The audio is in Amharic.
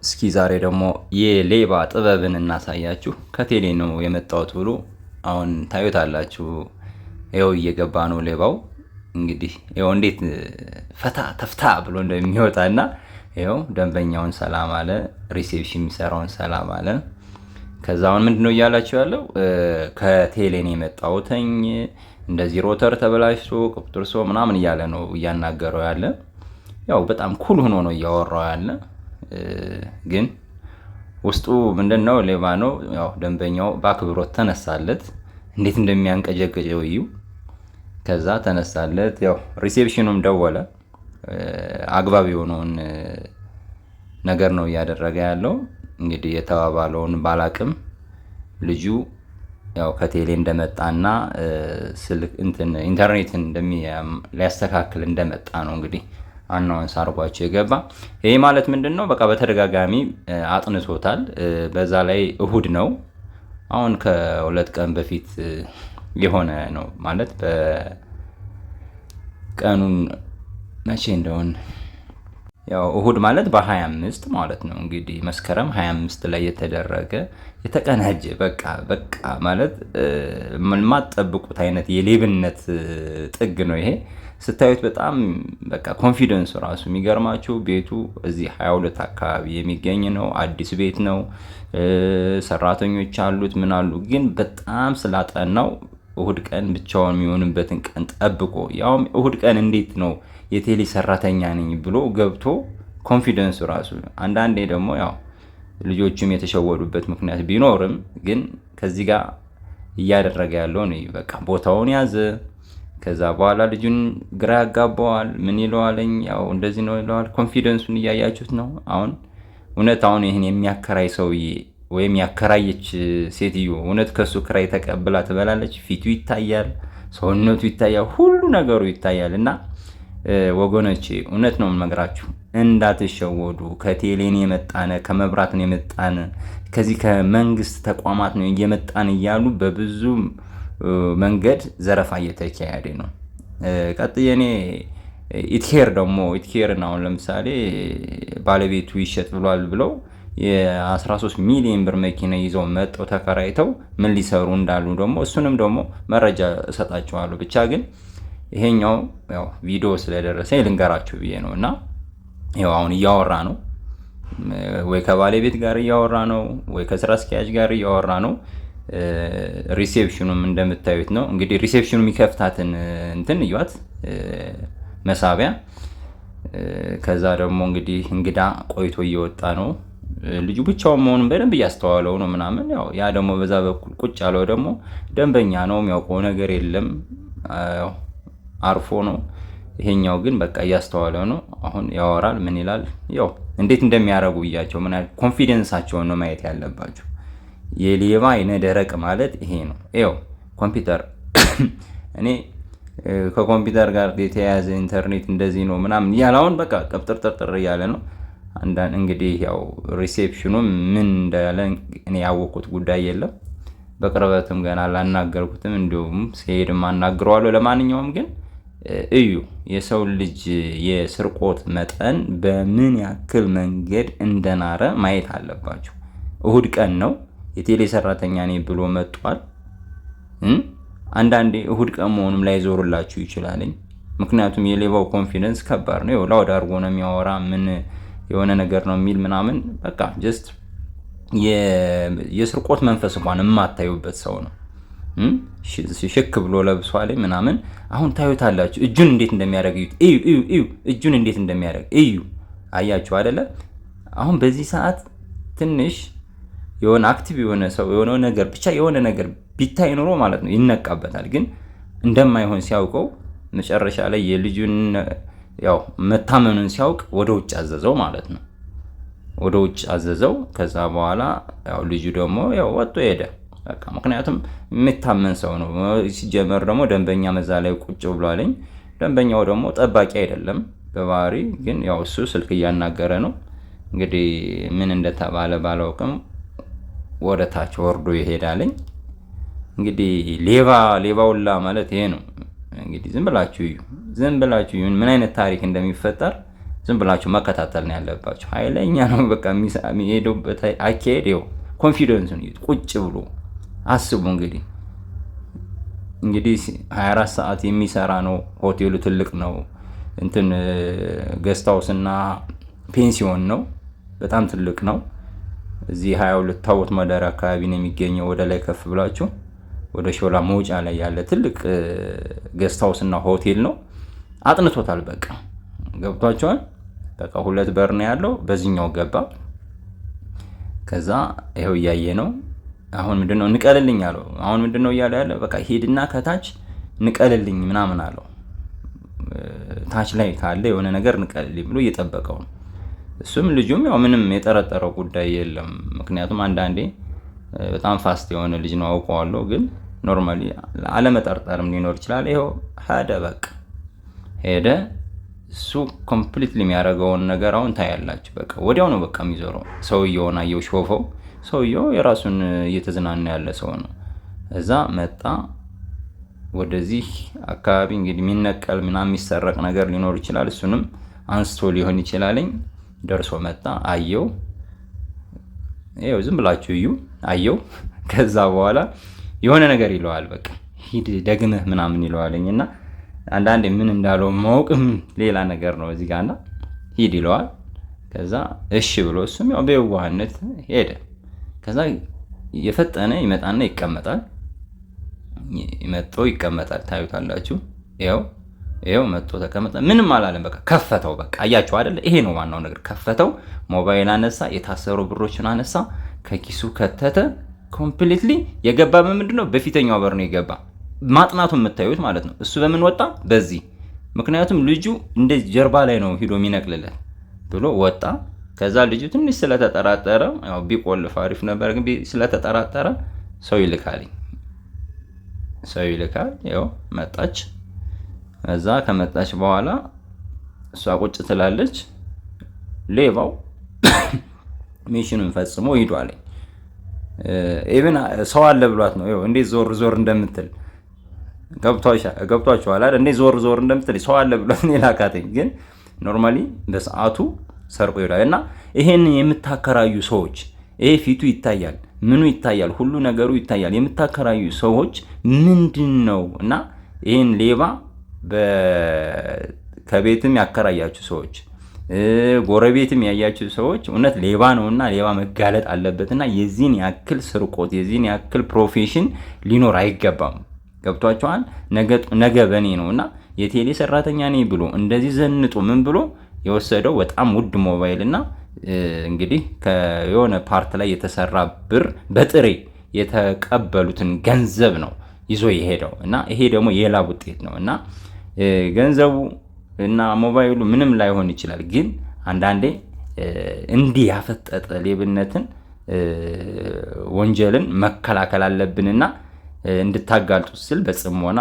እስኪ ዛሬ ደግሞ የሌባ ጥበብን እናሳያችሁ። ከቴሌ ነው የመጣሁት ብሎ አሁን ታዩታላችሁ። ይኸው እየገባ ነው ሌባው። እንግዲህ ይኸው እንዴት ፈታ ተፍታ ብሎ እንደሚወጣና ይኸው ደንበኛውን ሰላም አለ፣ ሪሴፕሽን የሚሰራውን ሰላም አለ። ከዛ አሁን ምንድነው እያላችሁ ያለው? ከቴሌ ነው የመጣሁትኝ እንደዚህ ሮተር ተበላሽቶ ቁጥጥር ምናምን እያለ ነው እያናገረው ያለ። ያው በጣም ኩል ሆኖ ነው እያወራው ያለ። ግን ውስጡ ምንድነው ሌባ ነው። ያው ደንበኛው በአክብሮት ተነሳለት። እንዴት እንደሚያንቀጀቅጀው እዩ። ከዛ ተነሳለት። ያው ሪሴፕሽኑም ደወለ። አግባብ የሆነውን ነገር ነው እያደረገ ያለው። እንግዲህ የተባባለውን ባላቅም ልጁ ያው ከቴሌ እንደመጣና ስልክ ኢንተርኔትን ሊያስተካክል እንደመጣ ነው እንግዲህ አናውንስ አድርጓቸው የገባ። ይሄ ማለት ምንድነው? በቃ በተደጋጋሚ አጥንቶታል። በዛ ላይ እሁድ ነው። አሁን ከሁለት ቀን በፊት የሆነ ነው ማለት በቀኑን መቼ እንደሆነ ያው እሁድ ማለት በ25 ማለት ነው እንግዲህ መስከረም 25 ላይ የተደረገ የተቀናጀ በቃ ማለት የማትጠብቁት አይነት የሌብነት ጥግ ነው ይሄ። ስታዩት በጣም በቃ ኮንፊደንስ ራሱ የሚገርማችሁ። ቤቱ እዚህ 22 አካባቢ የሚገኝ ነው። አዲስ ቤት ነው። ሰራተኞች አሉት ምን አሉ። ግን በጣም ስላጠናው እሁድ ቀን ብቻውን የሚሆንበትን ቀን ጠብቆ ያውም እሁድ ቀን እንዴት ነው የቴሌ ሰራተኛ ነኝ ብሎ ገብቶ ኮንፊደንስ ራሱ። አንዳንዴ ደግሞ ያው ልጆችም የተሸወዱበት ምክንያት ቢኖርም ግን ከዚህ ጋር እያደረገ ያለው ነው። በቃ ቦታውን ያዘ። ከዛ በኋላ ልጁን ግራ ያጋባዋል። ምን ይለዋለኝ? ያው እንደዚህ ነው ይለዋል። ኮንፊደንሱን እያያችሁት ነው። አሁን እውነት አሁን ይህን የሚያከራይ ሰውዬ ወይም ያከራየች ሴትዮ እውነት ከሱ ክራይ ተቀብላ ትበላለች? ፊቱ ይታያል፣ ሰውነቱ ይታያል፣ ሁሉ ነገሩ ይታያል። እና ወገኖቼ እውነት ነው የምነግራችሁ፣ እንዳትሸወዱ። ከቴሌን የመጣነ ከመብራትን የመጣነ ከዚህ ከመንግስት ተቋማት ነው እየመጣን እያሉ በብዙ መንገድ ዘረፋ እየተካሄደ ነው። ቀጥዬ እኔ ኢትኬርን አሁን ለምሳሌ ባለቤቱ ይሸጥ ብሏል ብለው የ13 ሚሊዮን ብር መኪና ይዘው መጥተው ተከራይተው ምን ሊሰሩ እንዳሉ ደግሞ እሱንም ደግሞ መረጃ እሰጣቸዋለሁ። ብቻ ግን ይሄኛው ያው ቪዲዮ ስለደረሰኝ ልንገራችሁ ብዬ ነው። እና ያው አሁን እያወራ ነው ወይ ከባለቤት ጋር እያወራ ነው ወይ ከስራ አስኪያጅ ጋር እያወራ ነው። ሪሴፕሽኑም እንደምታዩት ነው እንግዲህ። ሪሴፕሽኑ የሚከፍታትን እዩት፣ መሳቢያ። ከዛ ደግሞ እንግዲህ እንግዳ ቆይቶ እየወጣ ነው። ልጁ ብቻውን መሆኑን በደንብ እያስተዋለው ነው ምናምን። ያው ያ ደግሞ በዛ በኩል ቁጭ ያለው ደግሞ ደንበኛ ነው፣ የሚያውቀው ነገር የለም፣ አርፎ ነው። ይሄኛው ግን በቃ እያስተዋለው ነው። አሁን ያወራል። ምን ይላል? ያው እንዴት እንደሚያረጉ እያቸው ምን ያህል ኮንፊደንሳቸውን ነው ማየት ያለባቸው። የሌባ አይነ ደረቅ ማለት ይሄ ነው። ይኸው ኮምፒውተር እኔ ከኮምፒውተር ጋር የተያያዘ ኢንተርኔት እንደዚህ ነው ምናምን እያለ አሁን በቃ ቀብጥርጥር እያለ ነው። አንዳንድ እንግዲህ ያው ሪሴፕሽኑ ምን እንዳለ እኔ ያወቅኩት ጉዳይ የለም። በቅርበትም ገና አላናገርኩትም። እንዲሁም ሲሄድም አናግረዋለሁ። ለማንኛውም ግን እዩ የሰው ልጅ የስርቆት መጠን በምን ያክል መንገድ እንደናረ ማየት አለባቸው። እሁድ ቀን ነው። የቴሌ ሰራተኛ ነኝ ብሎ መጥቷል። አንዳንዴ እሁድ ቀን መሆኑም ላይ ዞርላችሁ ይችላልኝ። ምክንያቱም የሌባው ኮንፊደንስ ከባድ ነው። ላውድ አድርጎ ነው የሚያወራ። ምን የሆነ ነገር ነው የሚል ምናምን። በቃ ጀስት የስርቆት መንፈስ እንኳን የማታዩበት ሰው ነው። ሽክ ብሎ ለብሷል ምናምን። አሁን ታዩታላችሁ እጁን እንዴት እንደሚያደርግ እዩ። እጁን እንዴት እንደሚያደርግ እዩ። አያችሁ አይደለ? አሁን በዚህ ሰዓት ትንሽ የሆነ አክቲቭ የሆነ ሰው የሆነ ነገር ብቻ የሆነ ነገር ቢታይ ኖሮ ማለት ነው ይነቃበታል። ግን እንደማይሆን ሲያውቀው መጨረሻ ላይ የልጁን ያው መታመኑን ሲያውቅ ወደ ውጭ አዘዘው ማለት ነው። ወደ ውጭ አዘዘው። ከዛ በኋላ ያው ልጁ ደግሞ ያው ወጥቶ ሄደ። በቃ ምክንያቱም የሚታመን ሰው ነው። ሲጀመር ደግሞ ደንበኛ መዛ ላይ ቁጭ ብሏልኝ። ደንበኛው ደግሞ ጠባቂ አይደለም በባህሪ። ግን ያው እሱ ስልክ እያናገረ ነው። እንግዲህ ምን እንደተባለ ባላውቅም ወደ ታች ወርዶ ይሄዳልኝ። እንግዲህ ሌባውላ ማለት ይሄ ነው። እንግዲህ ዝም ብላችሁ እዩ ምን አይነት ታሪክ እንደሚፈጠር ዝም ብላችሁ መከታተል ነው ያለባችሁ። ኃይለኛ ነው በቃ የሚሄዱበት አካሄድ። ይኸው ኮንፊደንስ ነው ቁጭ ብሎ አስቡ። እንግዲህ 24 ሰዓት የሚሰራ ነው ሆቴሉ። ትልቅ ነው እንትን ገስት ሃውስ እና ፔንሲዮን ነው። በጣም ትልቅ ነው። እዚህ 22 ታቦት መዳሪያ አካባቢ ነው የሚገኘው። ወደ ላይ ከፍ ብላችሁ ወደ ሾላ መውጫ ላይ ያለ ትልቅ ገስት ሃውስ እና ሆቴል ነው። አጥንቶታል በቃ ገብቷቸዋል። በቃ 2 በር ነው ያለው። በዚህኛው ገባ። ከዛ ይሄው እያየ ነው። አሁን ምንድነው ንቀልልኝ አለው። አሁን ምንድነው እያለ ያለ በቃ ሄድና ከታች ንቀልልኝ ምናምን አለው። ታች ላይ ካለ የሆነ ነገር ንቀልልኝ ብሎ እየጠበቀው ነው። እሱም ልጁም ያው ምንም የጠረጠረው ጉዳይ የለም። ምክንያቱም አንዳንዴ በጣም ፋስት የሆነ ልጅ ነው አውቀዋለሁ። ግን ኖርማሊ አለመጠርጠርም ሊኖር ይችላል። ይሄው በቃ ሄደ። እሱ ኮምፕሊትሊ የሚያደርገውን ነገር አሁን ታያላችሁ። በቃ ወዲያው ነው በቃ የሚዞረው። ሰውየውን አየው፣ ሾፈው። ሰውየው የራሱን እየተዝናና ያለ ሰው ነው። እዛ መጣ። ወደዚህ አካባቢ እንግዲህ የሚነቀል ምናምን የሚሰረቅ ነገር ሊኖር ይችላል። እሱንም አንስቶ ሊሆን ይችላልኝ። ደርሶ መጣ፣ አየው። ይኸው ዝም ብላችሁ እዩ። አየው። ከዛ በኋላ የሆነ ነገር ይለዋል። በቃ ሂድ ደግመህ ምናምን ይለዋልኝ። እና አንዳንዴ ምን እንዳለው ማወቅም ሌላ ነገር ነው እዚህ ጋርና ሂድ ይለዋል። ከዛ እሺ ብሎ እሱም ያው በየዋህነት ሄደ። ከዛ የፈጠነ ይመጣና ይቀመጣል። ይቀመጣል። ታዩታላችሁ። ይኸው መጥቶ ተቀመጠ። ምንም አላለም። በቃ ከፈተው። በቃ አያችሁ አይደለ? ይሄ ነው ዋናው ነገር። ከፈተው፣ ሞባይል አነሳ፣ የታሰሩ ብሮችን አነሳ፣ ከኪሱ ከተተ። ኮምፕሊትሊ የገባ ምንድነው? በፊተኛው በር ነው የገባ። ማጥናቱ የምታዩት ማለት ነው። እሱ በምን ወጣ? በዚህ። ምክንያቱም ልጁ እንደዚህ ጀርባ ላይ ነው ሂዶ የሚነቅልለት ብሎ ወጣ። ከዛ ልጁ ትንሽ ስለተጠራጠረ ያው ቢቆልፍ አሪፍ ነበር፣ ግን ስለተጠራጠረ ሰው ይልካል። ያው መጣች። እዛ ከመጣች በኋላ እሷ ቁጭ ትላለች። ሌባው ሚሽኑን ፈጽሞ ሂዷል። ኢቭን ሰው አለ ብሏት ነው። ይኸው እንዴት ዞር ዞር እንደምትል ገብቷችኋል አይደል? እንዴት ዞር ዞር እንደምትል ሰው አለ ብሏት ነው የላካተኝ። ግን ኖርማሊ በሰዓቱ ሰርቆ ይሄዳል። እና ይሄን የምታከራዩ ሰዎች ይሄ ፊቱ ይታያል፣ ምኑ ይታያል፣ ሁሉ ነገሩ ይታያል። የምታከራዩ ሰዎች ምንድነው? እና ይሄን ሌባ ከቤትም ያከራያችሁ ሰዎች፣ ጎረቤትም ያያችሁ ሰዎች እውነት ሌባ ነውና ሌባ መጋለጥ አለበትና የዚህን ያክል ስርቆት የዚህን ያክል ፕሮፌሽን ሊኖር አይገባም። ገብቷቸዋል። ነገ በኔ ነውና የቴሌ ሰራተኛ ነኝ ብሎ እንደዚህ ዘንጦ ምን ብሎ የወሰደው በጣም ውድ ሞባይል እና እንግዲህ ከየሆነ ፓርት ላይ የተሰራ ብር በጥሬ የተቀበሉትን ገንዘብ ነው ይዞ የሄደው እና ይሄ ደግሞ የላብ ውጤት ነው እና ገንዘቡ እና ሞባይሉ ምንም ላይሆን ይችላል። ግን አንዳንዴ እንዲህ ያፈጠጠ ሌብነትን ወንጀልን መከላከል አለብንና እንድታጋልጡ ስል በጽሞና